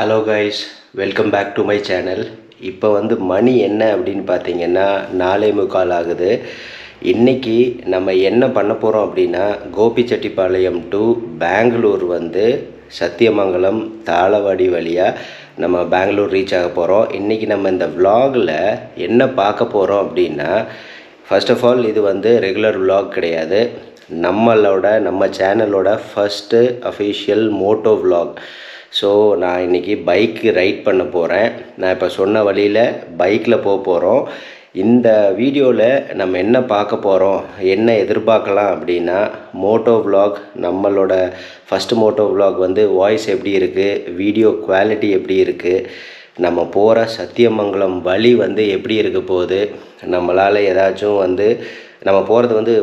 Hello guys, welcome back to my channel. இப்போ மணி என்ன அப்படின்னு பார்த்தீங்கன்னா 4:45 ஆகுது. இன்றைக்கி நம்ம என்ன பண்ண போகிறோம் அப்படின்னா கோபிச்செட்டிப்பாளையம் டு பெங்களூர் சத்தியமங்கலம் தாளவாடி வழியாக நம்ம பெங்களூர் ரீச் ஆக போகிறோம். இன்றைக்கி நம்ம இந்த விலாகில் என்ன பார்க்க போகிறோம் அப்படின்னா, ஃபர்ஸ்ட் ஆஃப் ஆல் இது ரெகுலர் விலாக் கிடையாது. நம்ம சேனலோட first official moto vlog. So நான் இன்றைக்கி பைக்கு ரைட் பண்ண போகிறேன். நான் இப்போ சொன்ன வழியில் பைக்கில் போகிறோம். இந்த வீடியோவில் நம்ம என்ன பார்க்க போகிறோம், என்ன எதிர்பார்க்கலாம் அப்படின்னா, மோட்டோ விலாக், நம்மளோட ஃபஸ்ட்டு மோட்டோ விலாக் வாய்ஸ் எப்படி இருக்குது, வீடியோ குவாலிட்டி எப்படி இருக்குது, நம்ம போகிற சத்தியமங்கலம் வழி எப்படி இருக்க போகுது, நம்மளால் ஏதாச்சும் நம்ம போகிறது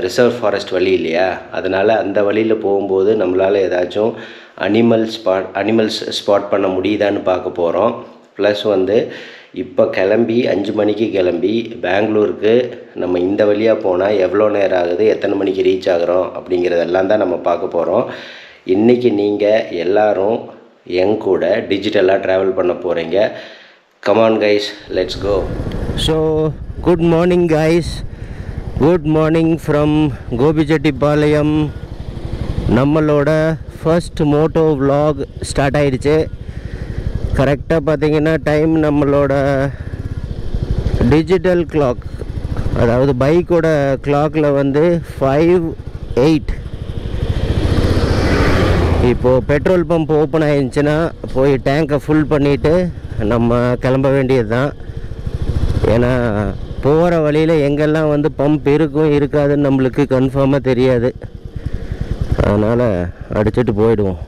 ரிசர்வ் ஃபாரஸ்ட் வழி இல்லையா, அதனால் அந்த வழியில் போகும்போது நம்மளால் ஏதாச்சும் அனிமல்ஸ் ஸ்பாட் பண்ண முடியுதான்னு பார்க்க போகிறோம். ப்ளஸ் இப்போ கிளம்பி 5 மணிக்கு கிளம்பி பெங்களூருக்கு நம்ம இந்த வழியாக போனால் எவ்வளோ நேரம் ஆகுது, எத்தனை மணிக்கு ரீச் ஆகிறோம் அப்படிங்கிறதெல்லாம் தான் நம்ம பார்க்க போகிறோம். இன்றைக்கி நீங்கள் எல்லோரும் என் கூட டிஜிட்டலாக ட்ராவல் பண்ண போகிறீங்க. Come on guys, let's go. So good morning guys, good morning from Gobichettipalayam. நம்மளோட ஃபர்ஸ்ட் மோட்டோ விலாக் ஸ்டார்ட் ஆகிடுச்சு. கரெக்டாக பார்த்திங்கன்னா டைம் நம்மளோட டிஜிட்டல் கிளாக், அதாவது பைக்கோட கிளாக்கில் 5:08. இப்போது பெட்ரோல் பம்ப் ஓப்பன் ஆகிடுச்சுன்னா போய் டேங்கை ஃபுல் பண்ணிவிட்டு நம்ம கிளம்ப வேண்டியது தான். ஏன்னா போகிற வழியில் எங்கெல்லாம் பம்ப் இருக்கும் இருக்காதுன்னு நம்மளுக்கு கன்ஃபார்மாக தெரியாது. அதனால் அடிச்சுட்டு போயிடுவோம்.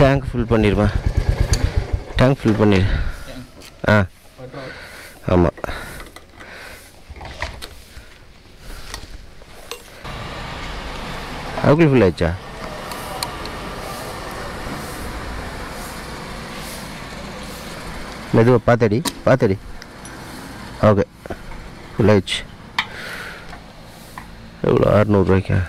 டேங்க் ஃபுல் பண்ணிடுமா? டேங்க் ஃபுல் பண்ணிடு. ஆமாம். அதுக்குள்ள ஃபுல் ஆயிடுச்சா? மெதுவாக பார்த்தடி. ஓகே, ஃபுல் ஆயிடுச்சு. எவ்வளோ? 600 ரூபாய்க்கா?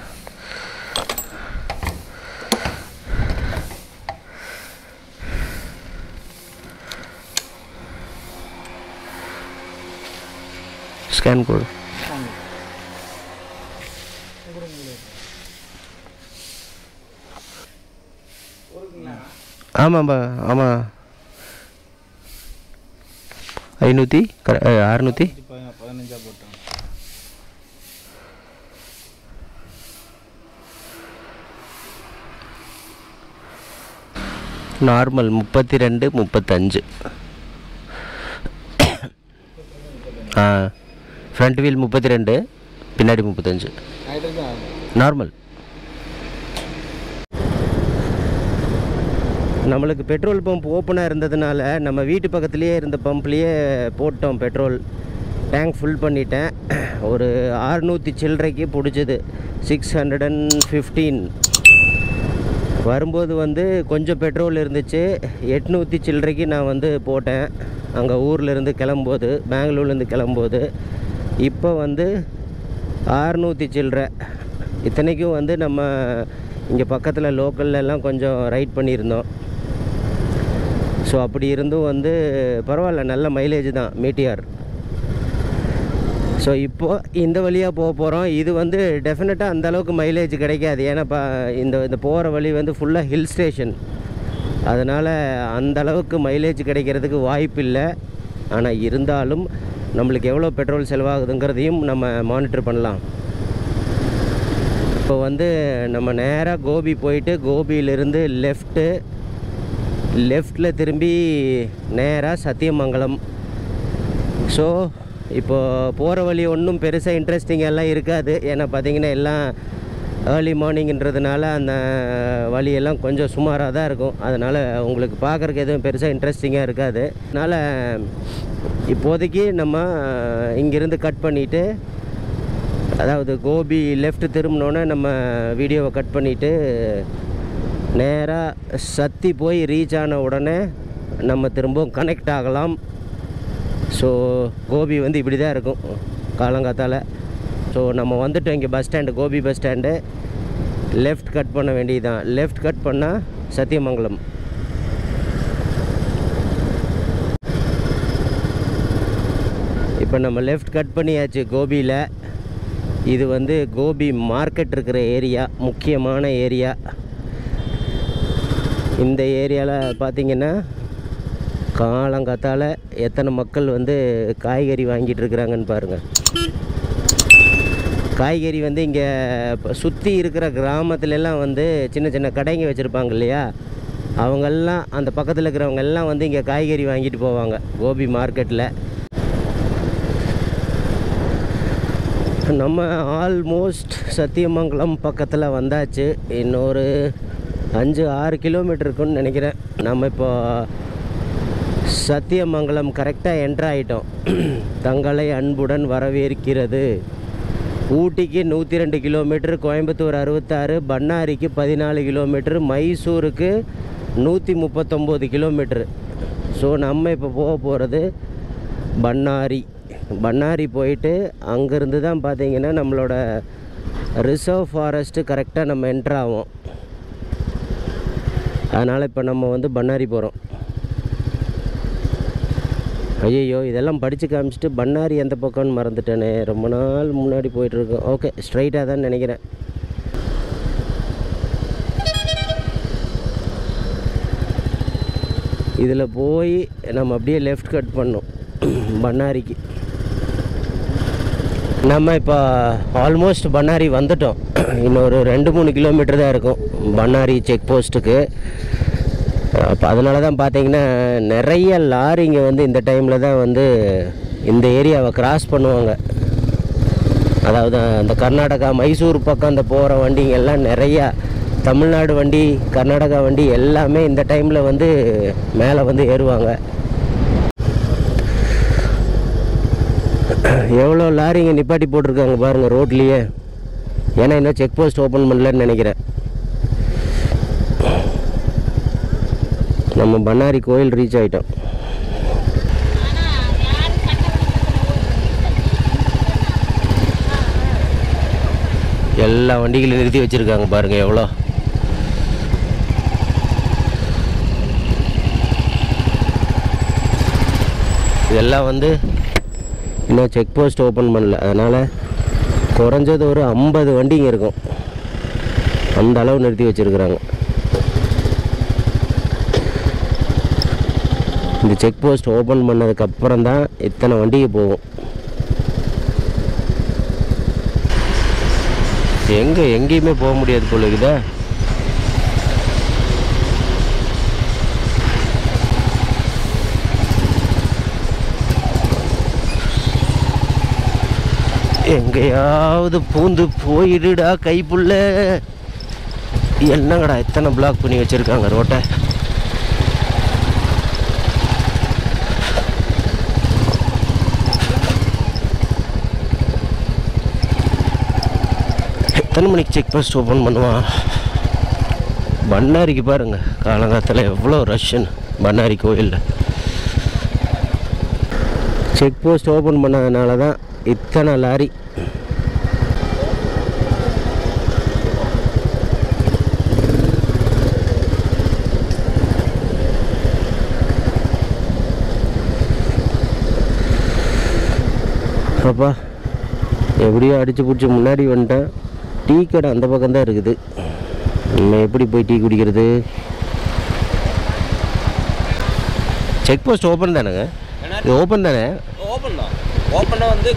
ஸ்கேன் கோடு. ஆமாம்பா, ஆமாம். 500 600 நார்மல் 32 35. ஃப்ரண்ட் வீல் 32, பின்னாடி 35. நார்மல். நம்மளுக்கு பெட்ரோல் பம்ப் ஓப்பனாக இருந்ததுனால நம்ம வீட்டு பக்கத்துலேயே இருந்த பம்ப்லேயே போட்டோம் பெட்ரோல். டேங்க் ஃபுல் பண்ணிட்டேன். ஒரு 600 சில்லறைக்கு பிடிச்சது, 615. வரும்போது கொஞ்சம் பெட்ரோல் இருந்துச்சு, 800 சில்லறைக்கு நான் போட்டேன் அங்கே ஊர்லேருந்து கிளம்பும்போது, பெங்களூர்லேருந்து கிளம்பும்போது. இப்போ 600 சில்லறை. இத்தனைக்கும் நம்ம இங்கே பக்கத்தில் லோக்கல்லாம் கொஞ்சம் ரைட் பண்ணியிருந்தோம். ஸோ அப்படி இருந்தும் பரவாயில்ல, நல்ல மைலேஜ் தான் மீட்டியார். ஸோ இப்போது இந்த வழியாக போகிறோம். இது டெஃபினட்டாக அந்தளவுக்கு மைலேஜ் கிடைக்காது. ஏன்னா இந்த போகிற வழி ஃபுல்லாக ஹில் ஸ்டேஷன், அதனால் அந்தளவுக்கு மைலேஜ் கிடைக்கிறதுக்கு வாய்ப்பு இல்லை. ஆனால் இருந்தாலும் நம்மளுக்கு எவ்வளோ பெட்ரோல் செலவாகுதுங்கிறதையும் நம்ம மானிட்டர் பண்ணலாம். இப்போ நம்ம நேராக கோபி போயிட்டு கோபியிலிருந்து லெஃப்டில் திரும்பி நேராக சத்தியமங்கலம். ஸோ இப்போது போகிற வழி ஒன்றும் பெருசாக இன்ட்ரெஸ்டிங்கெல்லாம் இருக்காது. ஏன்னா பார்த்திங்கன்னா எல்லாம் ஏர்லி மார்னிங்கிறதுனால அந்த வழியெல்லாம் கொஞ்சம் சுமாராக தான் இருக்கும். அதனால் உங்களுக்கு பார்க்குறக்கு எதுவும் பெருசாக இன்ட்ரெஸ்டிங்காக இருக்காது. அதனால் இப்போதைக்கு நம்ம இங்கேருந்து கட் பண்ணிவிட்டு, அதாவது கோபி லெஃப்ட் திரும்பினோன்னே நம்ம வீடியோவை கட் பண்ணிவிட்டு நேராக சத்தி போய் ரீச் ஆன உடனே நம்ம திரும்பவும் கனெக்ட் ஆகலாம். ஸோ கோபி வந்து இப்படி தான் இருக்கும் காலங்காத்தால். ஸோ நம்ம வந்துட்டோம் இங்கே bus stand, Gobi bus stand. Left cut பண்ண வேண்டியது தான். லெஃப்ட் கட் பண்ணால் சத்தியமங்கலம். இப்போ நம்ம லெஃப்ட் கட் பண்ணியாச்சு கோபியில். இது வந்து கோபி மார்க்கெட் இருக்கிற ஏரியா, முக்கியமான ஏரியா. இந்த ஏரியாவில் பார்த்திங்கன்னா காலங்காத்தால் எத்தனை மக்கள் வந்து காய்கறி வாங்கிட்டு இருக்கிறாங்கன்னு பாருங்கள். காய்கறி வந்து இங்கே சுற்றி இருக்கிற கிராமத்துலலாம் வந்து சின்ன சின்ன கடைங்க வச்சுருப்பாங்க இல்லையா, அவங்கெல்லாம் அந்த பக்கத்தில் இருக்கிறவங்க எல்லாம் வந்து இங்கே காய்கறி வாங்கிட்டு போவாங்க கோபி மார்க்கெட்டில். நம்ம ஆல்மோஸ்ட் சத்தியமங்கலம் பக்கத்தில் வந்தாச்சு. இன்னொரு 5-6 கிலோமீட்டர் இருக்குன்னு நினைக்கிறேன். நம்ம இப்போ சத்தியமங்கலம் கரெக்டாக என்ட்ரு ஆகிட்டோம். தங்களை அன்புடன் வரவேற்கிறது. ஊட்டிக்கு 102 கிலோமீட்டர், கோயம்புத்தூர் 66, பண்ணாரிக்கு 14 கிலோமீட்டர், மைசூருக்கு 139 கிலோமீட்டர். ஸோ நம்ம இப்போ போக போகிறது பண்ணாரி. பண்ணாரி போயிட்டு அங்கேருந்து தான் பார்த்திங்கன்னா நம்மளோட ரிசர்வ் ஃபாரஸ்ட்டு கரெக்டாக நம்ம என்ட்ரு ஆகும். அதனால் இப்போ நம்ம வந்து பண்ணாரி போகிறோம். ஐயோ, இதெல்லாம் படித்து காமிச்சிட்டு பண்ணாரி எந்த பக்கம்னு மறந்துட்டேனே. ரொம்ப நாள் முன்னாடி போயிட்டுருக்கோம். ஓகே, ஸ்ட்ரைட்டாக தான் நினைக்கிறேன். இதில் போய் நம்ம அப்படியே லெஃப்ட் கட் பண்ணோம் பண்ணாரிக்கு. நம்ம இப்போ ஆல்மோஸ்ட் பண்ணாரி வந்துட்டோம். இன்னொரு 2-3 கிலோமீட்டர் தான் இருக்கும் பண்ணாரி செக் போஸ்ட்டுக்கு. அப்போ அதனால தான் பார்த்தீங்கன்னா நிறைய லாரிங்க வந்து இந்த டைமில் தான் வந்து இந்த ஏரியாவை கிராஸ் பண்ணுவாங்க. அதாவது அந்த கர்நாடகா மைசூர் பக்கம் அந்த போகிற வண்டிங்க எல்லாம் நிறையா, தமிழ்நாடு வண்டி கர்நாடகா வண்டி எல்லாமே இந்த டைமில் வந்து மேலே வந்து ஏறுவாங்க. எவ்வளோ லாரிங்க நிப்பாட்டி போட்டிருக்காங்க பாருங்கள் ரோட்லேயே. ஏன்னா இன்னும் செக் போஸ்ட் ஓப்பன் பண்ணலன்னு நினைக்கிறேன். நம்ம பண்ணாரி கோயில் ரீச் ஆகிட்டோம். எல்லா வண்டிகளையும் நிறுத்தி வச்சுருக்காங்க பாருங்கள் எவ்வளோ. இதெல்லாம் வந்து இன்னும் செக் போஸ்ட் ஓப்பன் பண்ணல. அதனால் குறைஞ்சது ஒரு 50 வண்டிங்க இருக்கும். அந்த அளவு நிறுத்தி வச்சுருக்குறாங்க. இந்த செக் போஸ்ட் ஓப்பன் பண்ணதுக்கப்புறம் தான் இத்தனை வண்டிக்கு போகும். எங்கேயுமே போக முடியாது போல இருக்குதா. எங்கேயாவது பூந்து போயிடுடா கைப்புள்ள. என்னங்கடா எத்தனை பிளாக் பண்ணி வச்சுருக்காங்க ரோட்டை. எத்தனை மணிக்கு செக் போஸ்ட் ஓப்பன் பண்ணுவான்? பண்ணாரிக்கு பாருங்கள் காலங்காலத்தில் எவ்வளோ ரஷ்ஷுன்னு. பண்ணாரி கோயிலில் செக் போஸ்ட் ஓப்பன் பண்ணதுனால தான் இத்தனை லாரி. அப்பா எப்படியோ அடித்து பிடிச்சி முன்னாடி வந்துட்டேன். டீ கடை அந்த பக்கம் தான் இருக்குது. நம்ம எப்படி போய் டீ குடிக்கிறது? செக் போஸ்ட் ஓப்பன் தானேங்க? இது ஓப்பன் தானே? ஓப்பன் தான். ஓப்பனாக வந்து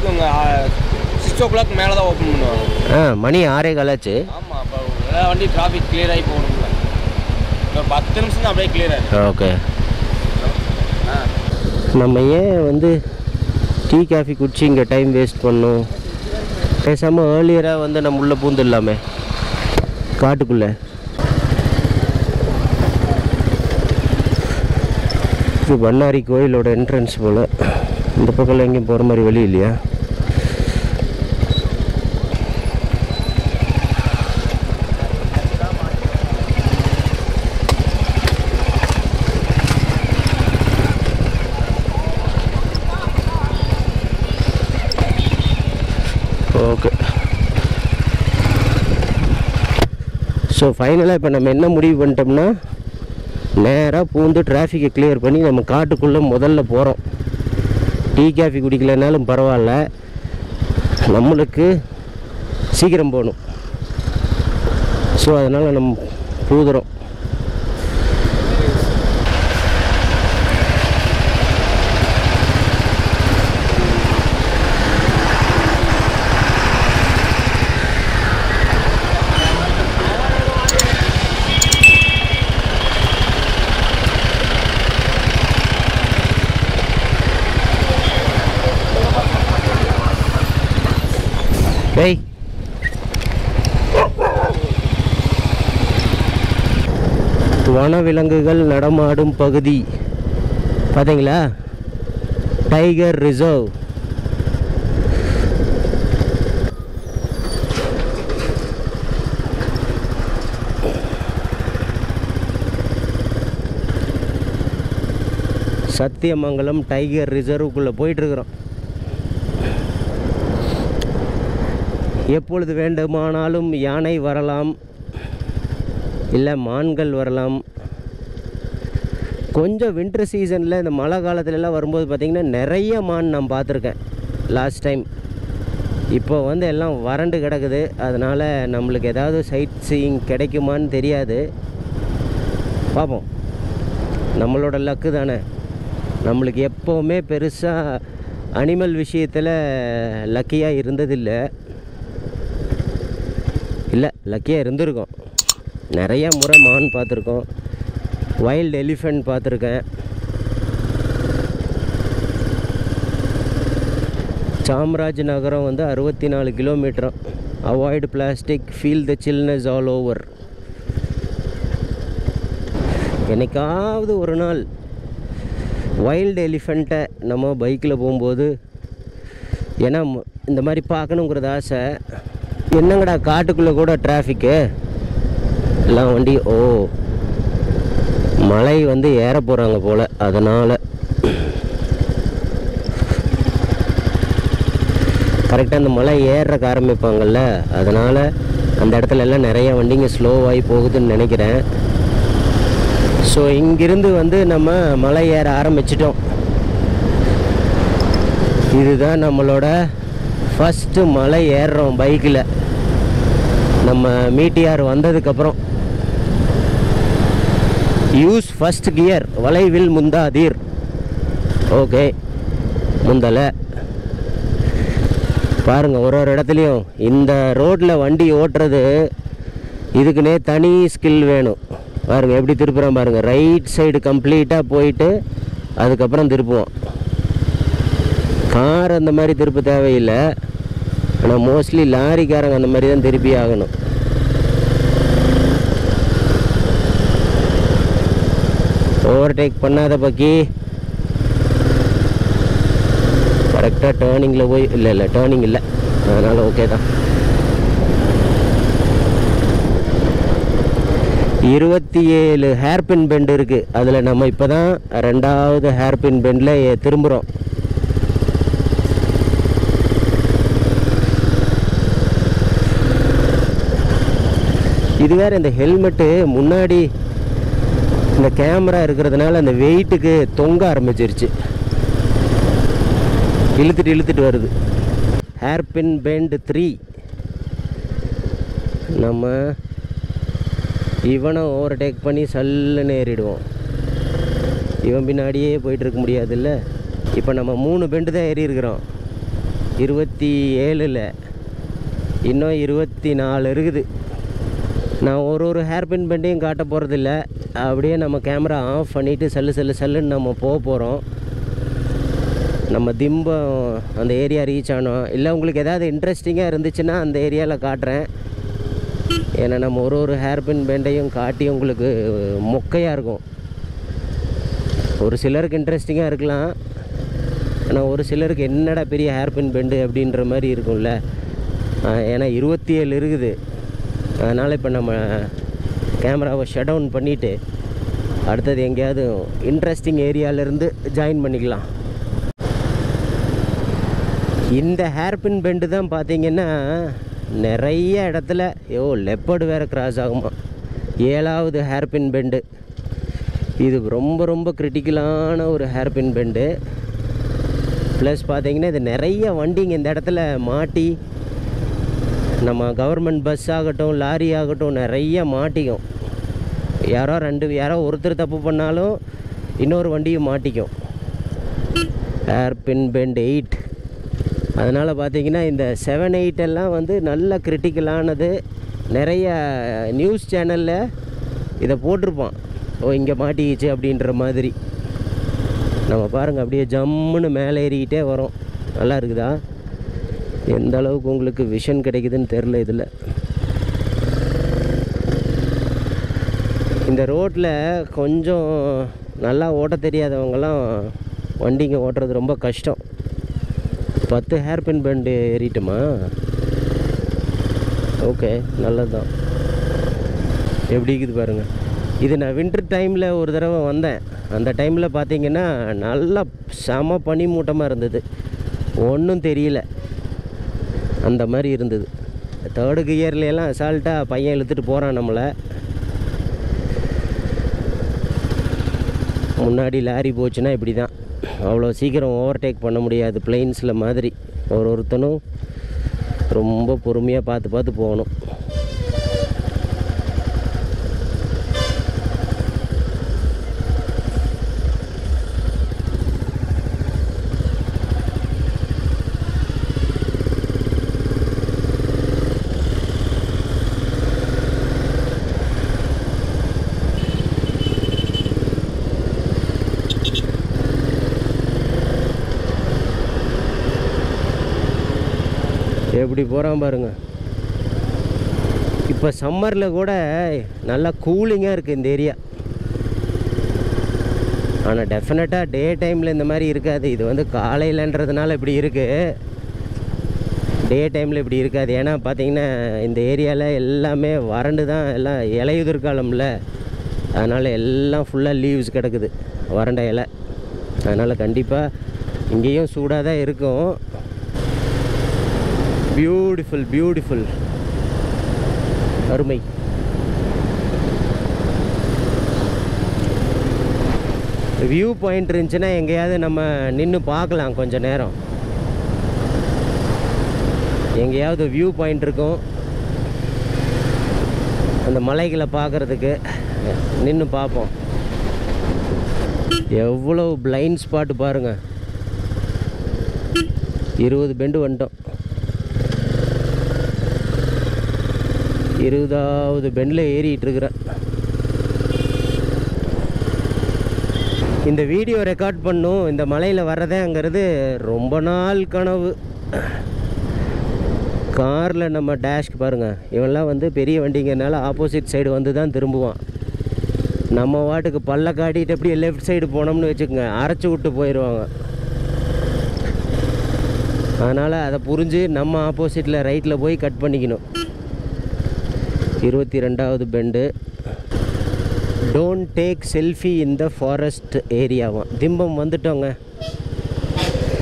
6 o'clock மேலே தான் ஓப்பன் பண்ணுவாங்க. மணி 6:15 ஆச்சு. ஆமாம், அப்போ எல்லா வண்டி டிராஃபிக் கிளியர் ஆகி போகணும்ல. ஒரு 10 நிமிஷம் தான் அப்படியே கிளியர் ஆகிடும். ஓகே. நம்ம ஏன் வந்து டீ காஃபி குடிச்சு இங்கே டைம் வேஸ்ட் பண்ணோம்? பேசாமல் ஏர்லியராக வந்து நம்ம உள்ளே பூந்துடலாமே காட்டுக்குள்ளே. இது பண்ணாரி கோயிலோட என்ட்ரன்ஸ் போல். இந்த பக்கம்லாம் எங்கேயும் போகிற மாதிரி வழி இல்லையா? ஓகே. ஸோ ஃபைனலாக இப்போ நம்ம என்ன முடிவு பண்ணிட்டோம்னா, நேராக பூந்து டிராஃபிக்கை கிளியர் பண்ணி நம்ம காட்டுக்குள்ளே முதல்ல போகிறோம். டீ காஃபி குடிக்கலைனாலும் பரவாயில்ல, நம்மளுக்கு சீக்கிரம் போகணும். ஸோ அதனால் நம்ம பூதுறோம். ஏய், வனவிலங்குகள் நடமாடும் பகுதி பார்த்தீங்களா? Tiger reserve. சத்தியமங்கலம் டைகர் ரிசர்வுக்குள்ளே போயிட்டுருக்குறோம். எப்பொழுது வேண்டுமானாலும் யானை வரலாம், இல்லை மான்கள் வரலாம். கொஞ்சம் வின்டர் சீசனில் இந்த மழை காலத்துலலாம் வரும்போது பார்த்திங்கன்னா நிறைய மான் நான் பார்த்துருக்கேன் லாஸ்ட் டைம். இப்போ வந்து எல்லாம் வறண்டு கிடக்குது. அதனால் நம்மளுக்கு ஏதாவது சைட் சீயிங் கிடைக்குமான்னு தெரியாது. பார்ப்போம், நம்மளோட லக்கு தானே. நம்மளுக்கு எப்போவுமே பெருசாக அனிமல் விஷயத்தில் லக்கியாக இருந்ததில்லை. இல்லை, லக்கியாக இருந்திருக்கோம். நிறையா முறை மான் பார்த்துருக்கோம், வைல்டு எலிஃபண்ட் பார்த்துருக்கேன். சாம்ராஜ் நகரம் வந்து 64 கிலோமீட்டரும். Avoid plastic, feel the chillness all over. என்னைக்காவது ஒரு நாள் வைல்டு எலிஃபண்ட்டை நம்ம பைக்கில் போகும்போது, ஏன்னா இந்த மாதிரி பார்க்கணுங்கிறது ஆசை. என்னங்கடா காட்டுக்குள்ளே கூட டிராஃபிக்கு எல்லாம் வண்டி. ஓ, மலை வந்து ஏற போகிறாங்க போல், அதனால் கரெக்டாக அந்த மலை ஏறுறக்கு ஆரம்பிப்பாங்கள்ல, அதனால் அந்த இடத்துல எல்லாம் நிறைய வண்டிங்க ஸ்லோவாகி போகுதுன்னு நினைக்கிறேன். ஸோ இங்கிருந்து வந்து நம்ம மலை ஏற ஆரம்பிச்சிட்டோம். இதுதான் நம்மளோட ஃபஸ்ட்டு மலை ஏறுறோம் பைக்கில். நம்ம மீட்டியார் வந்ததுக்கப்புறம் யூஸ் ஃபஸ்ட் கியர், வளைவில் முந்தாதீர். ஓகே, முந்தலை. பாருங்கள், ஒரு இடத்துலையும் இந்த ரோட்டில் வண்டி ஓட்டுறது இதுக்குன்னே தனி ஸ்கில் வேணும். பாருங்கள் எப்படி திருப்புறோம் பாருங்கள். ரைட் சைடு கம்ப்ளீட்டாக போயிட்டு அதுக்கப்புறம் திருப்புவோம். கார் அந்த மாதிரி திருப்ப தேவையில்லை, ஆனால் மோஸ்ட்லி லாரிக்காரங்க அந்த மாதிரி தான் திருப்பி ஆகணும். ஓவர்டேக் பண்ணாத பக்கி. கரெக்டாக டேர்னிங்கில் போய், இல்லை டேர்னிங் இல்லை, அதனால் ஓகே தான். 27 ஹேர்பின் பெண்ட் இருக்குது. அதில் நம்ம இப்போ தான் 2வது ஹேர்பின் பெண்டில் திரும்புகிறோம். இது வேறு, இந்த ஹெல்மெட்டு முன்னாடி இந்த கேமரா இருக்கிறதுனால அந்த வெயிட்டுக்கு தொங்க ஆரம்பிச்சிருச்சு, இழுத்துட்டு வருது. Hairpin bend 3. நம்ம இவனை ஓவர்டேக் பண்ணி சல்லுன்னு ஏறிடுவோம். இவன் பின்னாடியே போயிட்டுருக்க முடியாதுல்ல. இப்போ நம்ம 3 பெண்டு தான் ஏறி இருக்கிறோம் 27ல். இன்னும் 24 இருக்குது. நான் ஒரு ஹேர்பின் பெண்டையும் காட்ட போகிறதில்ல. அப்படியே நம்ம கேமரா ஆஃப் பண்ணிவிட்டு சல்லுன்னு நம்ம போக போகிறோம். நம்ம திம்பம் அந்த ஏரியா ரீச் ஆனோம். இல்லை உங்களுக்கு ஏதாவது இன்ட்ரெஸ்டிங்காக இருந்துச்சுன்னா அந்த ஏரியாவில் காட்டுறேன். ஏன்னா நம்ம ஒரு ஹேர்பின் பெண்டையும் காட்டி உங்களுக்கு மொக்கையாக இருக்கும். ஒரு சிலருக்கு இன்ட்ரெஸ்டிங்காக இருக்கலாம், ஆனால் ஒரு சிலருக்கு என்னடா பெரிய ஹேர்பின் பெண்டு அப்படின்ற மாதிரி இருக்கும்ல. ஏன்னா 27 இருக்குது. அதனால் இப்போ நம்ம கேமராவை ஷட் டவுன் பண்ணிவிட்டு அடுத்தது எங்கேயாவது இன்ட்ரெஸ்டிங் ஏரியாவிலேருந்து ஜாயின் பண்ணிக்கலாம். இந்த ஹேர்பின் பெண்டு தான் பார்த்தீங்கன்னா நிறைய இடத்துல லெப்பர்டு வேறு கிராஸ் ஆகுமா. 7வது ஹேர்பின் பெண்டு இது. ரொம்ப ரொம்ப கிரிட்டிக்கலான ஒரு ஹேர்பின் பெண்டு. ப்ளஸ் பார்த்தீங்கன்னா இது நிறைய வண்டிங்க இந்த இடத்துல மாட்டி, நம்ம கவர்மெண்ட் பஸ் ஆகட்டும் லாரி ஆகட்டும் நிறைய மாட்டிக்கும். யாரோ ஒருத்தர் தப்பு பண்ணாலும் இன்னொரு வண்டியும் மாட்டிக்கும். Hairpin bend 8. அதனால் பார்த்தீங்கன்னா இந்த 7, 8 எல்லாம் வந்து நல்ல கிரிட்டிக்கலானது. நிறைய நியூஸ் சேனலில் இதை போட்டிருப்பான், இங்கே மாட்டிக்கிச்சு அப்படின்ற மாதிரி. நம்ம பாருங்கள் அப்படியே ஜம்முன்னு மேலே ஏறிக்கிட்டே வரோம். நல்லா இருக்குதா? எந்த அளவுக்கு உங்களுக்கு விஷன் கிடைக்குதுன்னு தெரில. இதில் இந்த ரோட்டில் கொஞ்சம் நல்லா ஓட்ட தெரியாதவங்கலாம் வண்டிங்க ஓட்டுறது ரொம்ப கஷ்டம். 10 ஹேர்பின் பெண்டு ஏறிட்டுமா? ஓகே, நல்லது தான். எப்படி இருக்குது பாருங்கள். இது நான் வின்டர் டைமில் ஒரு தடவை வந்தேன். அந்த டைமில் பார்த்தீங்கன்னா நல்லா செம பனி மூட்டமாக இருந்தது, ஒன்றும் தெரியல, அந்த மாதிரி இருந்தது. 3rd கியர்லாம் அசால்ட்டாக பையன் இழுத்துட்டு போகிறான் நம்மளை. முன்னாடி லாரி போச்சுன்னா இப்படி தான், அவ்வளோ சீக்கிரம் ஓவர்டேக் பண்ண முடியாது. பிளெயின்ஸில் மாதிரி ஒருத்தனும் ரொம்ப பொறுமையாக பார்த்து போகணும். எப்படி போகிறான் பாருங்க. இப்போ சம்மரில் கூட நல்லா கூலிங்காக இருக்குது இந்த ஏரியா. ஆனால் டெஃபினட்டாக டே டைமில் இந்த மாதிரி இருக்காது. இது வந்து காலையிலன்றதுனால இப்படி இருக்குது, டே டைமில் இப்படி இருக்காது. ஏன்னா பார்த்தீங்கன்னா இந்த ஏரியாவில் எல்லாமே வறண்டு தான், எல்லாம் இலையுதிர் காலம்ல, அதனால் எல்லாம் ஃபுல்லாக லீவ்ஸ் கிடக்குது, வறண்ட இலை. அதனால் கண்டிப்பாக இங்கேயும் சூடாக தான் இருக்கும். பியூட்டிஃபுல் அருமை. வியூ பாயிண்ட் இருந்துச்சுன்னா எங்கேயாவது நம்ம நின்று பார்க்கலாம் கொஞ்ச நேரம். எங்கேயாவது வியூ பாயிண்ட் இருக்கும், அந்த மலைகளை பார்க்குறதுக்கு நின்று பார்ப்போம். எவ்வளோ பிளைண்ட் ஸ்பாட்டு பாருங்கள். 20 பெண்டு வந்துட்டோம். 20வது பெண்டில் ஏறிட்டு இருக்கிறேன். இந்த வீடியோ ரெக்கார்ட் பண்ணும், இந்த மலையில் வர்றதேங்கிறது ரொம்ப நாள் கனவு. காரில் நம்ம டேஷ்க்கு பாருங்கள், இவெல்லாம் வந்து பெரிய வண்டிங்கனால ஆப்போசிட் சைடு வந்து தான் திரும்புவான். நம்ம வாட்டுக்கு பல்ல காட்டிட்டு அப்படியே லெஃப்ட் சைடு போனோம்னு வச்சுக்கோங்க, அரைச்சி விட்டு போயிடுவாங்க. அதனால் அதை புரிஞ்சு நம்ம ஆப்போசிட்டில் ரைட்டில் போய் கட் பண்ணிக்கணும். 22வது bend. Don't take selfie in the forest ஏரியாவாம். திம்பம் வந்துட்டோங்க.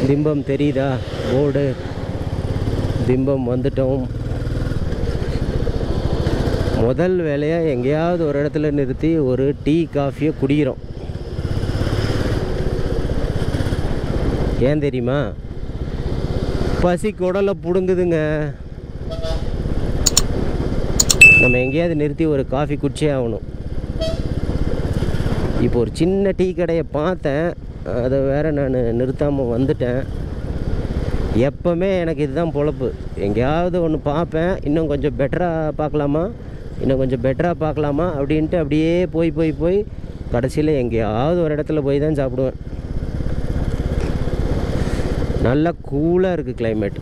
திம்பம் தெரியுதா போர்டு? திம்பம் வந்துட்டோம். முதல் வேலையாக எங்கேயாவது ஒரு இடத்துல நிறுத்தி ஒரு டீ காஃபியை குடிக்கிறோம். ஏன் தெரியுமா? பசி குடலை பிடுங்குதுங்க. நம்ம எங்கேயாவது நிறுத்தி ஒரு காஃபி குடிச்சே ஆகணும். இப்போ ஒரு சின்ன டீ கடையை பார்த்தேன், அதை வேறு நான் நிறுத்தாமல் வந்துட்டேன். எப்போவுமே எனக்கு இதுதான் பொழப்பு. எங்கேயாவது ஒன்று பார்ப்பேன், இன்னும் கொஞ்சம் பெட்டராக பார்க்கலாமா அப்படின்ட்டு அப்படியே போய் கடைசியில் எங்கேயாவது ஒரு இடத்துல போய் தான் சாப்பிடுவேன். நல்லா கூலாக இருக்குது கிளைமேட்.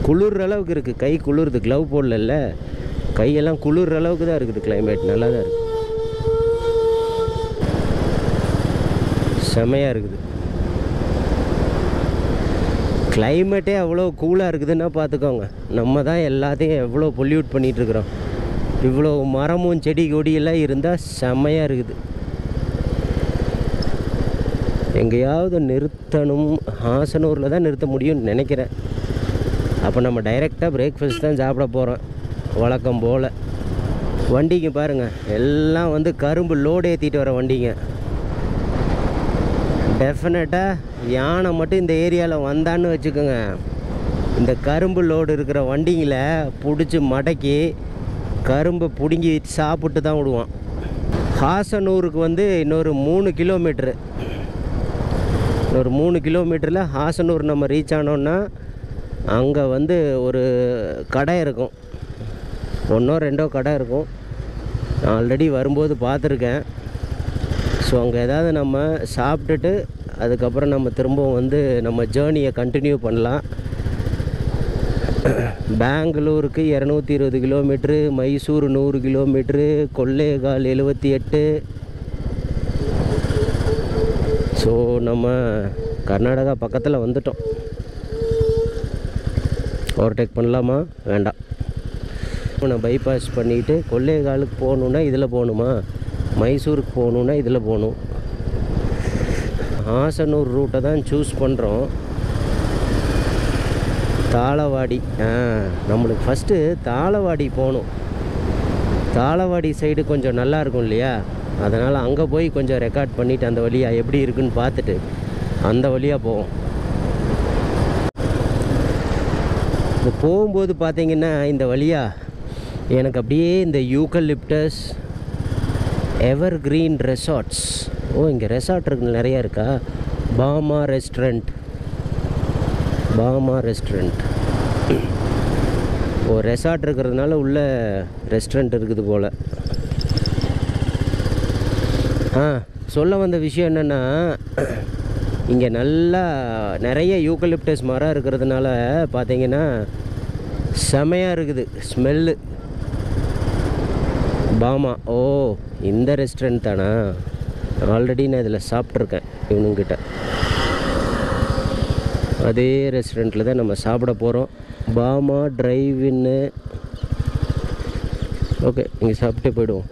குளிர் அளவுக்கு இருக்குது, கை குளிருது. க்ளவ் போடல, கையெல்லாம் குளிர் அளவுக்கு தான் இருக்குது கிளைமேட். நல்லா தான் இருக்குது, செமையாக இருக்குது. கிளைமேட்டே அவ்வளோ கூலாக இருக்குதுன்னா பார்த்துக்கோங்க. நம்ம தான் எல்லாத்தையும் எவ்வளோ பொல்யூட் பண்ணிகிட்ருக்குறோம். இவ்வளோ மரமும் செடி கொடியெல்லாம் இருந்தால் செம்மையாக இருக்குது. எங்கேயாவது நிறுத்தணும். ஹாசனூரில் தான் நிறுத்த முடியும்னு நினைக்கிறேன். அப்போ நம்ம டைரெக்டாக பிரேக்ஃபாஸ்ட் தான் சாப்பிட போகிறோம் வழக்கம் போல். வண்டிங்க பாருங்கள், எல்லாம் வந்து கரும்பு லோடு ஏற்றிட்டு வர வண்டிங்க. டெஃபினட்டாக யானை மட்டும் இந்த ஏரியாவில் வந்தான்னு வச்சுக்கோங்க, இந்த கரும்பு லோடு இருக்கிற வண்டிங்களை பிடிச்சி மடக்கி கரும்பை பிடுங்கி சாப்பிட்டு தான் விடுவான். ஹாசனூருக்கு வந்து இன்னொரு 3 கிலோமீட்ரு, இன்னொரு 3 கிலோமீட்டரில் ஹாசனூர் நம்ம ரீச் ஆனோன்னா அங்கே வந்து ஒரு கடை இருக்கும், 1 or 2 கடை இருக்கும். நான் ஆல்ரெடி வரும்போது பார்த்துருக்கேன். ஸோ அங்கே ஏதாவது நம்ம சாப்பிட்டுட்டு அதுக்கப்புறம் நம்ம திரும்பவும் வந்து நம்ம ஜேர்னியை கண்டினியூ பண்ணலாம். பெங்களூருக்கு 220 kilometre, Mysore 100 kilometre, Kollegal 78. So நம்ம கர்நாடகா பக்கத்தில் வந்துட்டோம். ஓவர்டேக் பண்ணலாமா வேண்டாம்? நான் பைபாஸ் பண்ணிவிட்டு கொல்லேகாலுக்கு போகணுன்னா இதில் போகணுமா, மைசூருக்கு போகணுன்னா இதில் போகணும். ஹாசனூர் ரூட்டை தான் சூஸ் பண்ணுறோம். தாளவாடி, நம்மளுக்கு ஃபஸ்ட்டு தாளவாடி போகணும். தாளவாடி சைடு கொஞ்சம் நல்லா இருக்கும் இல்லையா, அதனால் அங்கே போய் கொஞ்சம் ரெக்கார்ட் பண்ணிவிட்டு அந்த வழியாக எப்படி இருக்குன்னு பார்த்துட்டு அந்த வழியாக போவோம். இப்போ போகும்போது பார்த்திங்கன்னா இந்த வழியாக எனக்கு அப்படியே இந்த யூக்கலிப்டஸ் எவர் கிரீன் ரெசார்ட்ஸ், இங்கே ரெசார்ட் இருக்கு, நிறையா இருக்கா. Bama restaurant, Bama restaurant. Resort இருக்கிறதுனால உள்ள ரெஸ்டாரண்ட் இருக்குது போல். சொல்ல வந்த விஷயம் என்னென்னா, இங்கே நல்லா நிறைய யூக்கலிப்டஸ் மரம் இருக்கிறதுனால பார்த்திங்கன்னா செமையாக இருக்குது ஸ்மெல்லு. பாமா, இந்த ரெஸ்டாரண்ட் தானா? ஆல்ரெடி நான் இதில் சாப்பிட்ருக்கேன் இவனுங்கிட்ட. அதே ரெஸ்டாரண்ட்டில் தான் நம்ம சாப்பிட போகிறோம். பாமா டிரைவின்னு. ஓகே, இங்கே சாப்பிட்டே போயிடுவோம்.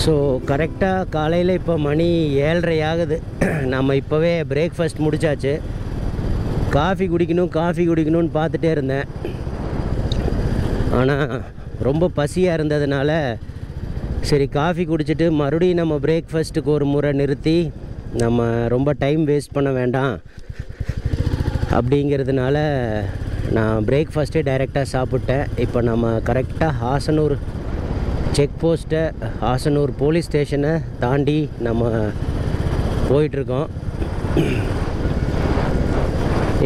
ஸோ கரெக்டாக காலையில் இப்போ மணி 7:30 ஆகுது. நம்ம இப்போவே பிரேக்ஃபாஸ்ட் முடித்தாச்சு. காஃபி குடிக்கணும்னு பார்த்துட்டே இருந்தேன். ஆனால் ரொம்ப பசியாக இருந்ததுனால சரி காஃபி குடிச்சிட்டு மறுபடியும் நம்ம பிரேக்ஃபாஸ்ட்டுக்கு ஒரு முறை நிறுத்தி நம்ம ரொம்ப டைம் வேஸ்ட் பண்ண வேண்டாம் அப்படிங்கிறதுனால நான் பிரேக்ஃபாஸ்ட்டே டைரெக்டாக சாப்பிட்டேன். இப்போ நம்ம கரெக்டாக ஹாசனூர் செக் போஸ்ட்டை, ஹாசனூர் போலீஸ் ஸ்டேஷனை தாண்டி நம்ம போயிட்டுருக்கோம்.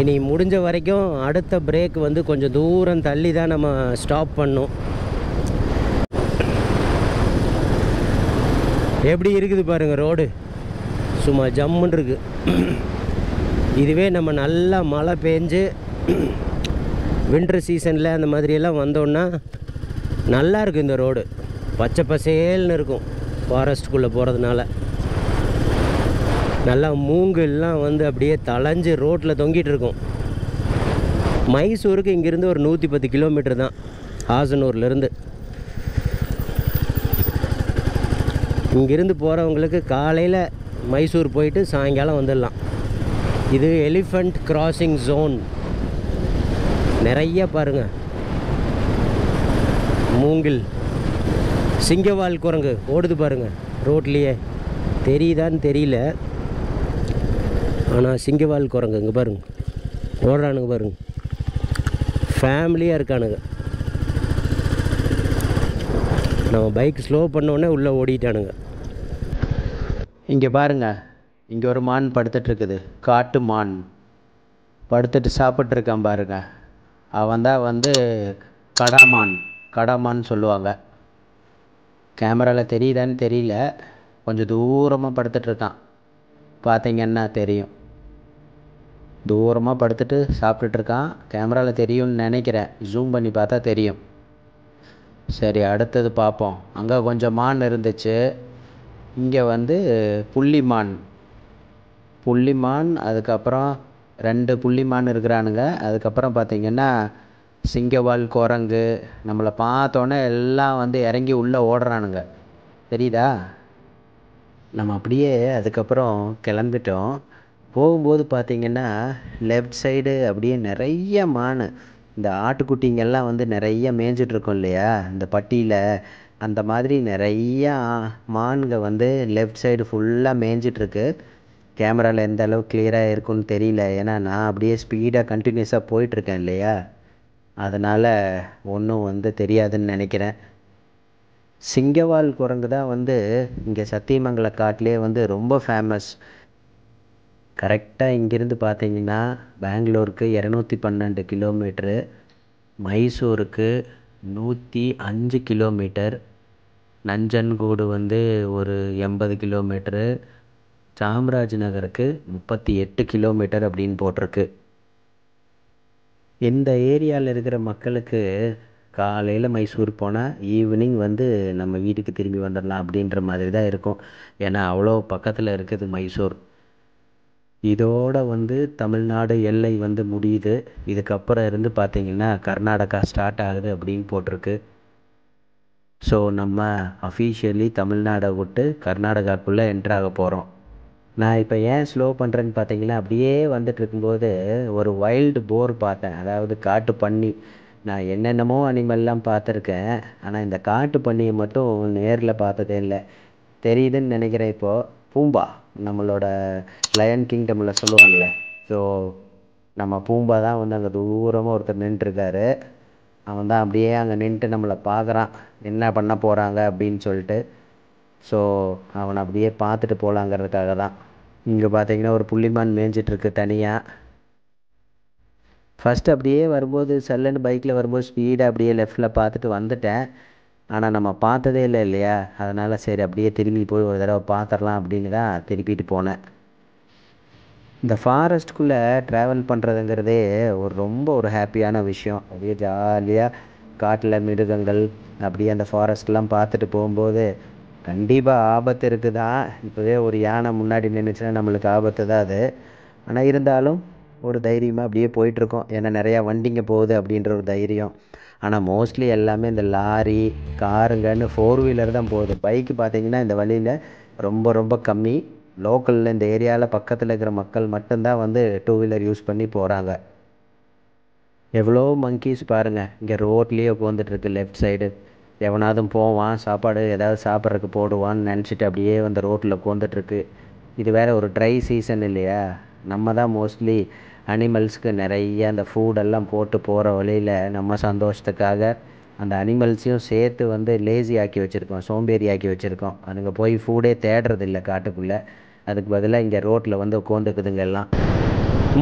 இனி முடிஞ்ச வரைக்கும் அடுத்த பிரேக் வந்து கொஞ்சம் தூரம் தள்ளி தான் நம்ம ஸ்டாப் பண்ணோம். எப்படி இருக்குது பாருங்கள் ரோடு, சும்மா ஜம்முன்னு இருக்குது. இதுவே நம்ம நல்லா மழை பெஞ்சு வின்டர் சீசனில் அந்த மாதிரியெல்லாம் வந்தோன்னா நல்லாயிருக்கும். இந்த ரோடு பச்சை பசேல்னு இருக்கும். ஃபாரஸ்ட்டுக்குள்ளே போகிறதுனால நல்லா மூங்கெல்லாம் வந்து அப்படியே தளைஞ்சு ரோட்டில் தொங்கிட்டு இருக்கும். மைசூருக்கு இங்கேருந்து ஒரு 110 கிலோமீட்டர் தான் ஹாசனூர்லேருந்து. இங்கேருந்து போகிறவங்களுக்கு காலையில் மைசூர் போயிட்டு சாயங்காலம் வந்துடலாம். இது எலிஃபண்ட் கிராசிங் ஜோன். நிறைய பாருங்கள் மூங்கில். சிங்கவால் குரங்கு ஓடுது பாருங்கள் ரோட்லேயே, தெரியுதான்னு தெரியல, ஆனால் சிங்கவால் குரங்கு இங்கே பாருங்கள் ஓடுறானுங்க பாருங்க, ஃபேமிலியாக இருக்கானுங்க. நம்ம பைக் ஸ்லோ பண்ணோடனே உள்ளே ஓடிட்டானுங்க. இங்கே பாருங்கள், இங்கே ஒரு மான் படுத்துட்ருக்குது, காட்டு மான் படுத்துட்டு சாப்பிட்ருக்கான் பாருங்கள். அவன் தான் வந்து கடாமான்னு சொல்லுவாங்க. கேமராவில் தெரியுதான்னு தெரியல, கொஞ்சம் தூரமாக படுத்துட்ருக்கான், பார்த்தீங்கன்னா தெரியும். தூரமாக படுத்துட்டு சாப்பிட்டுட்ருக்கான். கேமராவில் தெரியும்னு நினைக்கிறேன், ஜூம் பண்ணி பார்த்தா தெரியும். சரி, அடுத்தது பார்ப்போம். அங்கே கொஞ்சம் மான் இருந்துச்சு. இங்கே வந்து புள்ளிமான், அதுக்கப்புறம் 2 புள்ளிமான் இருக்கிறானுங்க. அதுக்கப்புறம் பார்த்திங்கன்னா சிங்கவால், குரங்கு. நம்மளை பார்த்தோன்னே எல்லாம் வந்து இறங்கி உள்ளே ஓடுறானுங்க, தெரியுதா? நம்ம அப்படியே அதுக்கப்புறம் கிளம்பிட்டோம். போகும்போது பார்த்திங்கன்னா லெஃப்ட் சைடு அப்படியே நிறைய மான், இந்த ஆட்டுக்குட்டிங்கெல்லாம் வந்து நிறைய மேய்ஞ்சிட்ருக்கோம் இல்லையா இந்த பட்டியில், அந்த மாதிரி நிறையா மான்க வந்து லெஃப்ட் சைடு ஃபுல்லாக மேய்ஞ்சிட்ருக்கு. கேமராவில் எந்த அளவுக்கு கிளியராக இருக்குன்னு தெரியல, ஏன்னா நான் அப்படியே ஸ்பீடாக கண்டினியூஸாக போயிட்டுருக்கேன் இல்லையா, அதனால் ஒன்றும் வந்து தெரியாதுன்னு நினைக்கிறேன். சிங்கவால் குரங்கு தான் வந்து இங்கே சத்தியமங்கல காட்டிலே வந்து ரொம்ப ஃபேமஸ். கரெக்டாக இங்கேருந்து பார்த்தீங்கன்னா பெங்களூருக்கு 212 கிலோமீட்ரு, மைசூருக்கு 105 கிலோமீட்டர், நஞ்சன்கூடு வந்து ஒரு 80 கிலோமீட்டரு, சாம்ராஜ் நகருக்கு 38 கிலோமீட்டர் அப்படின்னு போட்டிருக்கு. இந்த ஏரியாவில் இருக்கிற மக்களுக்கு காலையில் மைசூர் போனால் ஈவினிங் வந்து நம்ம வீட்டுக்கு திரும்பி வந்துடலாம் அப்படின்ற மாதிரி தான் இருக்கும். ஏன்னா அவ்வளோ பக்கத்தில் இருக்குது மைசூர். இதோட வந்து தமிழ்நாடு எல்லை வந்து முடியுது. இதுக்கப்புறம் இருந்து பார்த்திங்கன்னா கர்நாடகா ஸ்டார்ட் ஆகுது அப்படின்னு போட்டிருக்கு. ஸோ நம்ம அஃபீஷியலி தமிழ்நாடை விட்டு கர்நாடகாக்குள்ளே என்ட்ராக போகிறோம். நான் இப்போ ஏன் ஸ்லோ பண்ணுறேன்னு பார்த்தீங்கன்னா, அப்படியே வந்துட்டு இருக்கும்போது ஒரு வைல்டு போர் பார்த்தேன், அதாவது காட்டு பன்னி. நான் என்னென்னமோ அனிமல்லாம் பார்த்துருக்கேன், ஆனால் இந்த காட்டு பன்னியை மட்டும் நேரில் பார்த்ததே இல்லை. தெரியுதுன்னு நினைக்கிறேன். இப்போது பூம்பா, நம்மளோட லயன் கிங்டமில் சொல்லுவாங்கள்ல, ஸோ நம்ம பூம்பா தான் வந்து அங்கே தூரமாக ஒருத்தர் நின்றுருக்காரு. அவன் தான் அப்படியே அங்கே நின்றுட்டு நம்மளை பார்க்குறான், என்ன பண்ண போகிறாங்க அப்படின்னு சொல்லிட்டு. ஸோ அவனை அப்படியே பார்த்துட்டு போகலாங்கிறதுக்காக தான். இங்கே பார்த்தீங்கன்னா ஒரு புள்ளிமான் மேய்ஞ்சிட்ருக்கு தனியாக. ஃபஸ்ட்டு அப்படியே வரும்போது சல்லுன்னு பைக்கில் வரும்போது ஸ்பீடாக அப்படியே லெஃப்டில் பார்த்துட்டு வந்துட்டேன். ஆனால் நம்ம பார்த்ததே இல்லை இல்லையா, அதனால் சரி அப்படியே திரும்பி போய் ஒரு தடவை பார்த்துடலாம் அப்படின்னு தான் திருப்பிட்டு போனேன். இந்த ஃபாரஸ்ட்டுக்குள்ளே ட்ராவல் பண்ணுறதுங்கிறதே ரொம்ப ஒரு ஹாப்பியான விஷயம். அப்படியே ஜாலியாக காட்டில் மிருகங்கள் அப்படியே அந்த ஃபாரஸ்ட்லாம் பார்த்துட்டு போகும்போது கண்டிப்பாக ஆபத்து இருக்குது தான். இப்போவே ஒரு யானை முன்னாடி நின்றுச்சுன்னா நம்மளுக்கு ஆபத்து தான் அது. ஆனால் இருந்தாலும் ஒரு தைரியமாக அப்படியே போயிட்டுருக்கோம், ஏன்னா நிறையா வண்டிங்க போகுது அப்படின்ற ஒரு தைரியம். ஆனால் மோஸ்ட்லி எல்லாமே இந்த லாரி, காருங்கன்னு 4 வீலர் தான் போகுது. பைக்கு பார்த்திங்கன்னா இந்த வழியில் ரொம்ப ரொம்ப கம்மி. லோக்கலில் இந்த ஏரியாவில் பக்கத்தில் இருக்கிற மக்கள் மட்டும்தான் வந்து 2 வீலர் யூஸ் பண்ணி போகிறாங்க. எவ்வளோ மங்கீஸ் பாருங்கள், இங்கே ரோட்லேயே உட்காந்துட்ருக்கு லெஃப்ட் சைடு. எவனாவது போவான், சாப்பாடு ஏதாவது சாப்பிட்றதுக்கு போடுவான்னு நினச்சிட்டு அப்படியே வந்து ரோட்டில் உட்காந்துட்ருக்கு. இது வேறு ஒரு ட்ரை சீசன் இல்லையா, நம்ம தான் மோஸ்ட்லி அனிமல்ஸ்க்கு நிறைய அந்த ஃபுட்டெல்லாம் போட்டு போகிற வழியில் நம்ம சந்தோஷத்துக்காக அந்த அனிமல்ஸையும் சேர்த்து வந்து லேசி ஆக்கி வச்சுருக்கோம், சோம்பேறி ஆக்கி வச்சுருக்கோம். அதுங்க போய் ஃபுட்டே தேடுறதில்ல காட்டுக்குள்ளே, அதுக்கு பதிலாக இங்கே ரோட்டில் வந்து உட்காந்துக்குதுங்க எல்லாம்.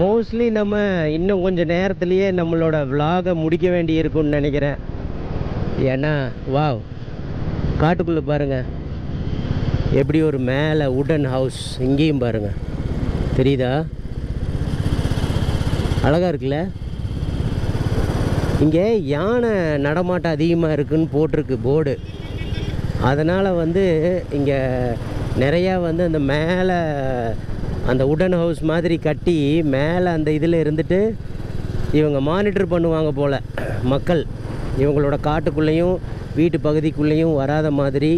மோஸ்ட்லி நம்ம இன்னும் கொஞ்சம் நேரத்துலேயே நம்மளோட விலாகை முடிக்க வேண்டி இருக்குன்னு நினைக்கிறேன். ஏன்னா வாவ், காட்டுக்குள்ளே பாருங்கள் எப்படி ஒரு மேலே உடன் ஹவுஸ், இங்கேயும் பாருங்கள் தெரியுதா, அழகாக இருக்குல்ல. இங்கே யானை நடமாட்டம் அதிகமாக இருக்குதுன்னு போட்டிருக்கு போர்டு. அதனால் வந்து இங்கே நிறையா வந்து அந்த மேலே அந்த உடன் ஹவுஸ் மாதிரி கட்டி மேலே அந்த இதில் இருந்துட்டு இவங்க மானிட்டர் பண்ணுவாங்க போல் மக்கள் இவங்களோட காட்டுக்குள்ளேயும் வீட்டு பகுதிக்குள்ளேயும் வராத மாதிரி.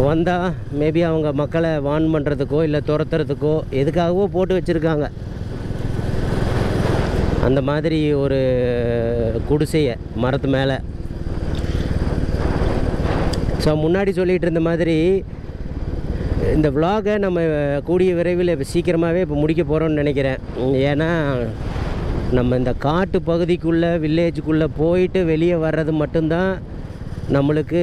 வந்தால் மேபி அவங்க மக்களை வார்ன் பண்ணுறதுக்கோ இல்லை துரத்துறதுக்கோ எதுக்காகவோ போட்டு வச்சுருக்காங்க அந்த மாதிரி ஒரு குடிசையை மரத்து மேலே. ஸோ முன்னாடி சொல்லிகிட்டு இருந்த மாதிரி இந்த விலாகை நம்ம கூடிய விரைவில் சீக்கிரமாகவே இப்போ முடிக்க போகிறோம்னு நினைக்கிறேன். ஏன்னா நம்ம இந்த காட்டு பகுதிக்குள்ளே வில்லேஜுக்குள்ளே போயிட்டு வெளியே வர்றது மட்டும்தான் நம்மளுக்கு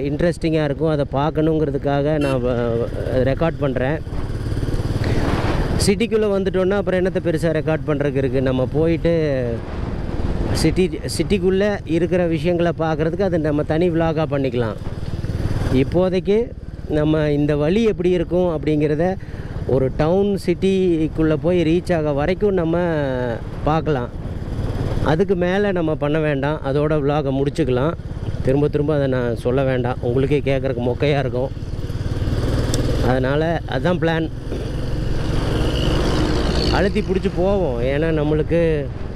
இன்ட்ரெஸ்டிங்காக இருக்கும். அதை பார்க்கணுங்கிறதுக்காக நான் ரெக்கார்ட் பண்ணுறேன். சிட்டிக்குள்ளே வந்துட்டோன்னா அப்புறம் என்னத்தை பெருசாக ரெக்கார்ட் பண்ணுறதுக்கு இருக்குது. நம்ம போயிட்டு சிட்டிக்குள்ளே இருக்கிற விஷயங்களை பார்க்குறதுக்கு அது நம்ம தனி விலாகாக பண்ணிக்கலாம். இப்போதைக்கு நம்ம இந்த வழி எப்படி இருக்கும் அப்படிங்கிறத ஒரு டவுன் சிட்டிக்குள்ளே போய் ரீச் ஆக வரைக்கும் நம்ம பார்க்கலாம். அதுக்கு மேலே நம்ம பண்ண வேண்டாம், அதோட விலாகை முடிச்சுக்கலாம். திரும்ப திரும்ப அதை நான் சொல்ல வேண்டாம், உங்களுக்கே கேட்குறக்கு மொக்கையாக இருக்கும். அதனால் அதுதான் பிளான். அழுத்தி பிடிச்சி போவோம், ஏன்னா நம்மளுக்கு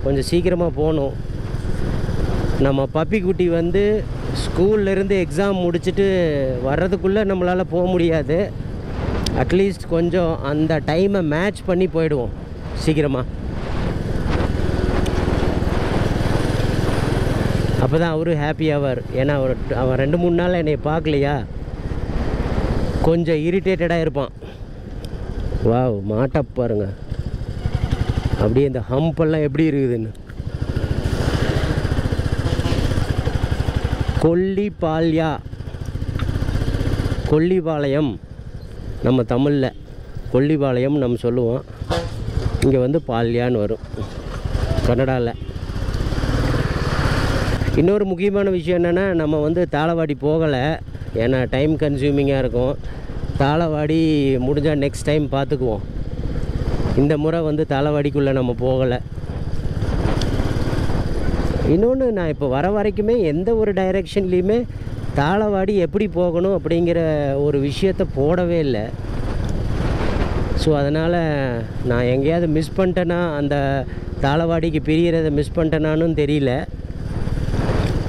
கொஞ்சம் சீக்கிரமாக போகணும். நம்ம பப்பி குட்டி வந்து ஸ்கூல்லேருந்து எக்ஸாம் முடிச்சுட்டு வர்றதுக்குள்ளே நம்மளால் போக முடியாது. அட்லீஸ்ட் கொஞ்சம் அந்த டைமை மேட்ச் பண்ணி போயிடுவோம் சீக்கிரமாக. அப்போ தான் அவரு ஹாப்பியாவார். ஏன்னா அவன் 2-3 நாள் என்னை பார்க்கலையா, கொஞ்சம் இரிட்டேட்டடாக இருப்பான். வாவ், மாட்டை பாருங்க அப்படியே இந்த ஹம்பெல்லாம் எப்படி இருக்குதுன்னு. கொல்லிபாளையம் நம்ம தமிழில் கொல்லிபாளையம் நம்ம சொல்லுவோம், இங்கே வந்து பால்யான்னு வரும் கன்னடாவில். இன்னொரு முக்கியமான விஷயம் என்னென்னா, நம்ம வந்து தாளவாடி போகலை, ஏன்னா டைம் கன்சியூமிங்காக இருக்கும். தாளவாடி முடிஞ்சால் நெக்ஸ்ட் டைம் பார்த்துக்குவோம். இந்த முறை வந்து தாளவாடிக்குள்ளே நம்ம போகலை. இன்னொன்று, நான் இப்போ வர வரைக்குமே எந்த ஒரு டைரெக்ஷன்லேயுமே தாளவாடி எப்படி போகணும் அப்படிங்கிற ஒரு விஷயத்தை போடவே இல்லை. ஸோ அதனால் நான் எங்கேயாவது மிஸ் பண்ணிட்டேன்னா, அந்த தாளவாடிக்கு பிரிகிறத மிஸ் பண்ணிட்டேனான்னு தெரியல.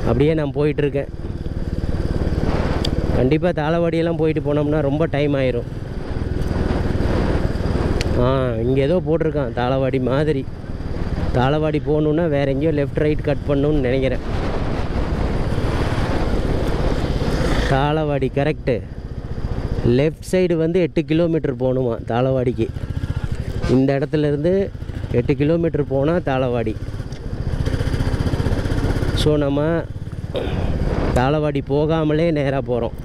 அப்படியே நான் போயிட்டுருக்கேன். கண்டிப்பாக தாளவாடியெல்லாம் போயிட்டு போனோம்னா ரொம்ப டைம் ஆயிரும். இங்கே ஏதோ போட்டிருக்கான் தாளவாடி மாதிரி. தாளவாடி போகணுன்னா வேறு எங்கேயோ லெஃப்ட் ரைட் கட் பண்ணணுன்னு நினைக்கிறேன். தாளவாடி கரெக்டு. லெஃப்ட் சைடு வந்து 8 கிலோமீட்டர் போகணுமா தாளவாடிக்கு. இந்த இடத்துலேருந்து 8 கிலோமீட்டர் போனால் தாளவாடி. ஸோ நம்ம தாளவாடி போகாமலே நேராக போகிறோம்.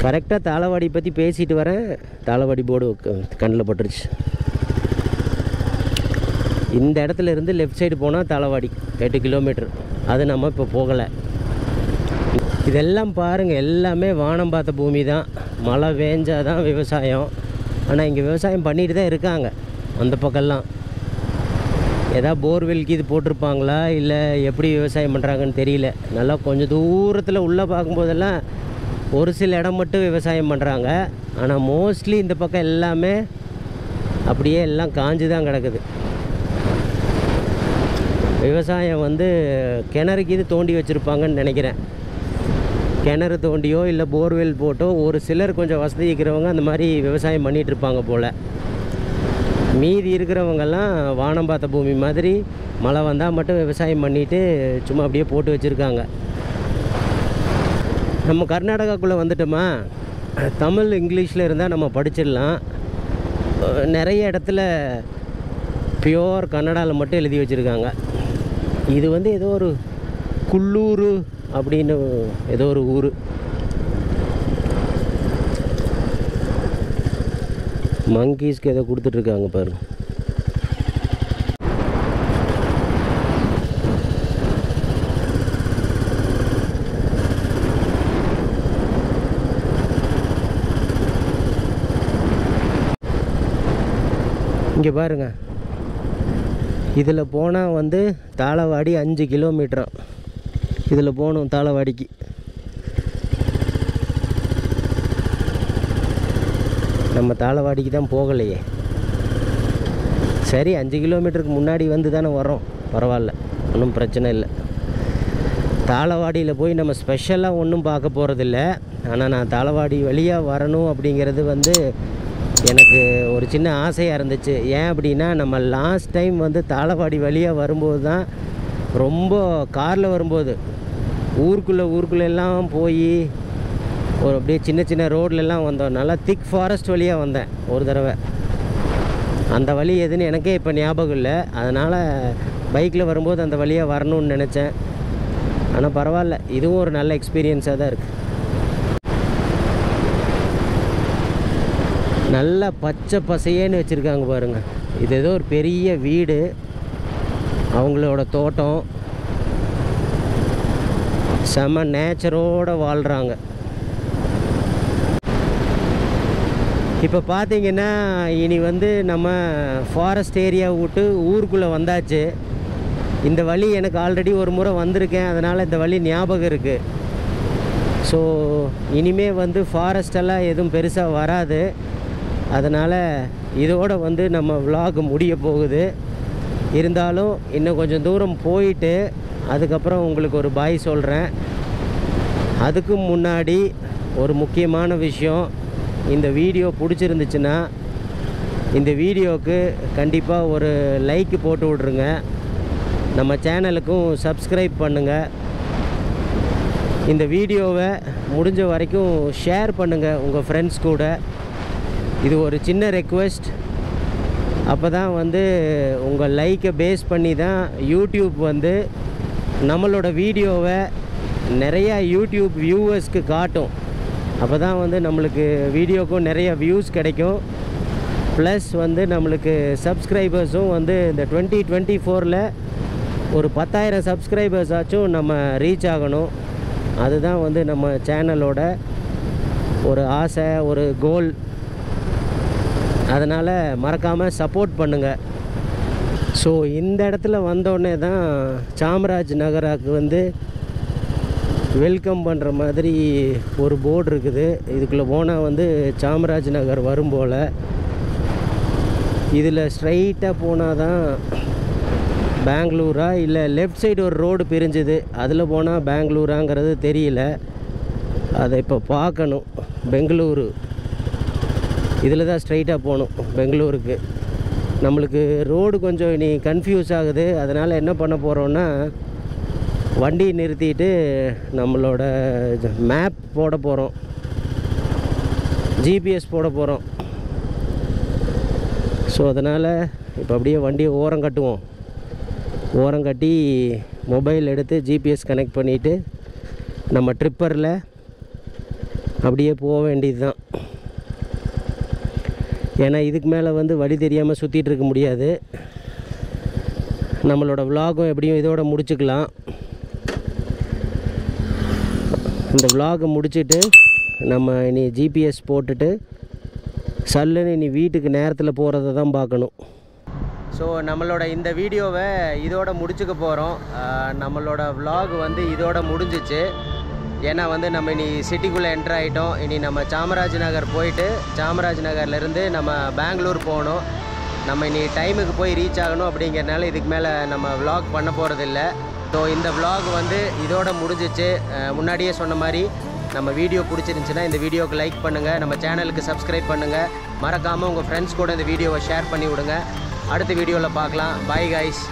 கரெக்டாக தாளவாடி பற்றி பேசிட்டு வரேன், தாளவாடி போர்டு கண்ணில் பட்டுருச்சு. இந்த இடத்துல இருந்து லெஃப்ட் சைடு போனால் தாளவாடி 8 கிலோமீட்டர். அது நம்ம இப்போ போகலை. இதெல்லாம் பாருங்கள், எல்லாமே வானம் பார்த்த பூமி தான். மழை வேஞ்சால் தான் விவசாயம். ஆனால் இங்கே விவசாயம் பண்ணிட்டு தான் இருக்காங்க. அந்த பக்கம்லாம் ஏதாவது போர்வெல்க்கு இது போட்டிருப்பாங்களா இல்லை எப்படி விவசாயம் பண்ணுறாங்கன்னு தெரியல. நல்லா கொஞ்சம் தூரத்தில் உள்ளே பார்க்கும்போதெல்லாம் ஒரு சில இடம் மட்டும் விவசாயம் பண்ணுறாங்க. ஆனால் மோஸ்ட்லி இந்த பக்கம் எல்லாமே அப்படியே எல்லாம் காஞ்சு தான் கிடக்குது. விவசாயம் வந்து கிணறுக்கு இது தோண்டி வச்சுருப்பாங்கன்னு நினைக்கிறேன். கிணறு தோண்டியோ இல்லை போர்வெல் போட்டோ ஒரு சிலர் கொஞ்சம் வசதி இருக்கிறவங்க அந்த மாதிரி விவசாயம் பண்ணிகிட்ருப்பாங்க போல். மீதி இருக்கிறவங்கெல்லாம் வானம் பார்த்த பூமி மாதிரி மழை வந்தால் மட்டும் விவசாயம் பண்ணிவிட்டு சும்மா அப்படியே போட்டு வச்சுருக்காங்க. நம்ம கர்நாடகாக்குள்ளே வந்துட்டோமா, தமிழ் இங்கிலீஷில் இருந்தால் நம்ம படிச்சிடலாம். நிறைய இடத்துல பியோர் கன்னடாவில் மட்டும் எழுதி வச்சுருக்காங்க. இது வந்து ஏதோ ஒரு குள்ளூர் அப்படின்னு ஏதோ ஒரு ஊர். மங்கீஸ்க்கு ஏதோ கொடுத்துட்ருக்காங்க பாருங்க. இங்கே பாருங்க, இதில் போனால் வந்து தாளவாடி 5 கிலோமீட்டராம். இதில் போகணும் தாளவாடிக்கு. நம்ம தாளவாடிக்கு தான் போகலையே. சரி, 5 கிலோமீட்டருக்கு முன்னாடி வந்து தானே வரோம், பரவாயில்ல, ஒன்றும் பிரச்சனை இல்லை. தாளவாடியில் போய் நம்ம ஸ்பெஷலாக ஒன்றும் பார்க்க போகிறதில்ல. ஆனால் நான் தாளவாடி வழியாக வரணும் அப்படிங்கிறது வந்து எனக்கு ஒரு சின்ன ஆசையாக இருந்துச்சு. ஏன் அப்படின்னா, நம்ம லாஸ்ட் டைம் வந்து தாளவாடி வழியாக வரும்போது தான் ரொம்ப காரில் வரும்போது ஊருக்குள்ளெல்லாம் போய் ஒரு அப்படியே சின்ன சின்ன ரோட்லெலாம் வந்தோம். நல்லா திக் ஃபாரஸ்ட் வழியாக வந்தேன் ஒரு தடவை. அந்த வழி எதுன்னு எனக்கே இப்போ ஞாபகம் இல்லை. அதனால் பைக்கில் வரும்போது அந்த வழியாக வரணும்னு நினச்சேன். ஆனால் பரவாயில்ல, இதுவும் ஒரு நல்ல எக்ஸ்பீரியன்ஸாக தான் இருக்குது. நல்லா பச்சை பசையேன்னு வச்சுருக்காங்க பாருங்கள். இது ஏதோ ஒரு பெரிய வீடு, அவங்களோட தோட்டம். செம நேச்சரோடு வாழ்கிறாங்க. இப்போ பார்த்தீங்கன்னா இனி வந்து நம்ம ஃபாரஸ்ட் ஏரியாவை விட்டு ஊருக்குள்ளே வந்தாச்சு. இந்த வழி எனக்கு ஆல்ரெடி ஒரு முறை வந்திருக்கேன், அதனால் இந்த வழி ஞாபகம் இருக்குது. ஸோ இனிமே வந்து ஃபாரஸ்டெல்லாம் எதுவும் பெருசாக வராது. அதனால் இதோட வந்து நம்ம vlog முடிய போகுது. இருந்தாலும் இன்னும் கொஞ்சம் தூரம் போயிட்டு அதுக்கப்புறம் உங்களுக்கு ஒரு பாய் சொல்கிறேன். அதுக்கு முன்னாடி ஒரு முக்கியமான விஷயம், இந்த வீடியோ பிடிச்சிருந்துச்சுன்னா இந்த வீடியோவுக்கு கண்டிப்பாக ஒரு லைக் போட்டு விட்ருங்க. நம்ம சேனலுக்கும் சப்ஸ்கிரைப் பண்ணுங்கள். இந்த வீடியோவை முடிஞ்ச வரைக்கும் ஷேர் பண்ணுங்கள் உங்கள் ஃப்ரெண்ட்ஸ் கூட. இது ஒரு சின்ன ரெக்வெஸ்ட். அப்போ தான் வந்து உங்கள் லைக்கை பேஸ் பண்ணி தான் யூடியூப் வந்து நம்மளோட வீடியோவை நிறையா யூடியூப் வியூவர்ஸ்க்கு காட்டும். அப்போ தான் வந்து நம்மளுக்கு வீடியோக்கும் நிறைய வியூஸ் கிடைக்கும். ப்ளஸ் வந்து நம்மளுக்கு சப்ஸ்கிரைபர்ஸும் வந்து இந்த 2024 ஒரு 10,000 சப்ஸ்கிரைபர்ஸ் ஆச்சும் நம்ம ரீச் ஆகணும். அதுதான் வந்து நம்ம சேனலோட ஒரு ஆசை, ஒரு கோல். அதனால் மறக்காமல் சப்போர்ட் பண்ணுங்கள். ஸோ இந்த இடத்துல வந்தோடனே தான் சாம்ராஜ் நகராவுக்கு வந்து வெல்கம் பண்ணுற மாதிரி ஒரு போர்டு இருக்குது. இதுக்குள்ளே போனால் வந்து சாம்ராஜ் நகர் வரும் போல். இதில் ஸ்ட்ரைட்டாக போனால் தான் பெங்களூரா இல்லை லெஃப்ட் சைடு ஒரு ரோடு பிரிஞ்சுது, அதில் போனால் பெங்களூராங்கிறது தெரியல. அதை இப்போ பார்க்கணும். பெங்களூரு இதில் தான் ஸ்ட்ரைட்டாக போகணும் பெங்களூருக்கு. நம்மளுக்கு ரோடு கொஞ்சம் இனி கன்ஃபியூஸ் ஆகுது. அதனால் என்ன பண்ண போகிறோன்னா வண்டி நிறுத்திட்டு நம்மளோட மேப் போட போகிறோம், ஜிபிஎஸ் போட போகிறோம். ஸோ அதனால் இப்போ அப்படியே வண்டியை ஓரம் கட்டுவோம். ஓரம் கட்டி மொபைல் எடுத்து ஜிபிஎஸ் கனெக்ட் பண்ணிவிட்டு நம்ம ட்ரிப்பரில் அப்படியே போக வேண்டியது தான். ஏன்னா இதுக்கு மேலே வந்து வழி தெரியாமல் சுற்றிட்டு இருக்க முடியாது. நம்மளோட vlogகும் எப்படியும் இதோட முடிச்சுக்கலாம். இந்த vlog முடிச்சுட்டு நம்ம இனி ஜிபிஎஸ் போட்டுட்டு சல்லுன்னு இனி வீட்டுக்கு நேரத்தில் போகிறத தான் பார்க்கணும். ஸோ நம்மளோட இந்த வீடியோவை இதோட முடிச்சுக்க போகிறோம். நம்மளோட vlog வந்து இதோட முடிஞ்சிச்சு. ஏன்னா வந்து நம்ம இனி சிட்டிக்குள்ளே என்ட்ரு ஆகிட்டோம். இனி நம்ம சாமராஜ் நகர் போயிட்டு சாமராஜ் நகர்லேருந்து நம்ம பெங்களூர் போகணும். நம்ம இனி டைமுக்கு போய் ரீச் ஆகணும். அப்படிங்கிறனால இதுக்கு மேலே நம்ம vlog பண்ண போகிறதில்ல. ஸோ இந்த vlog வந்து இதோட முடிஞ்சிச்சு. முன்னாடியே சொன்ன மாதிரி நம்ம வீடியோ பிடிச்சிருந்துச்சின்னா இந்த வீடியோவுக்கு லைக் பண்ணுங்கள், நம்ம சேனலுக்கு சப்ஸ்கிரைப் பண்ணுங்கள். மறக்காமல் உங்கள் ஃப்ரெண்ட்ஸ் கூட இந்த வீடியோவை ஷேர் பண்ணி விடுங்க. அடுத்த வீடியோவில் பார்க்கலாம். Bye guys.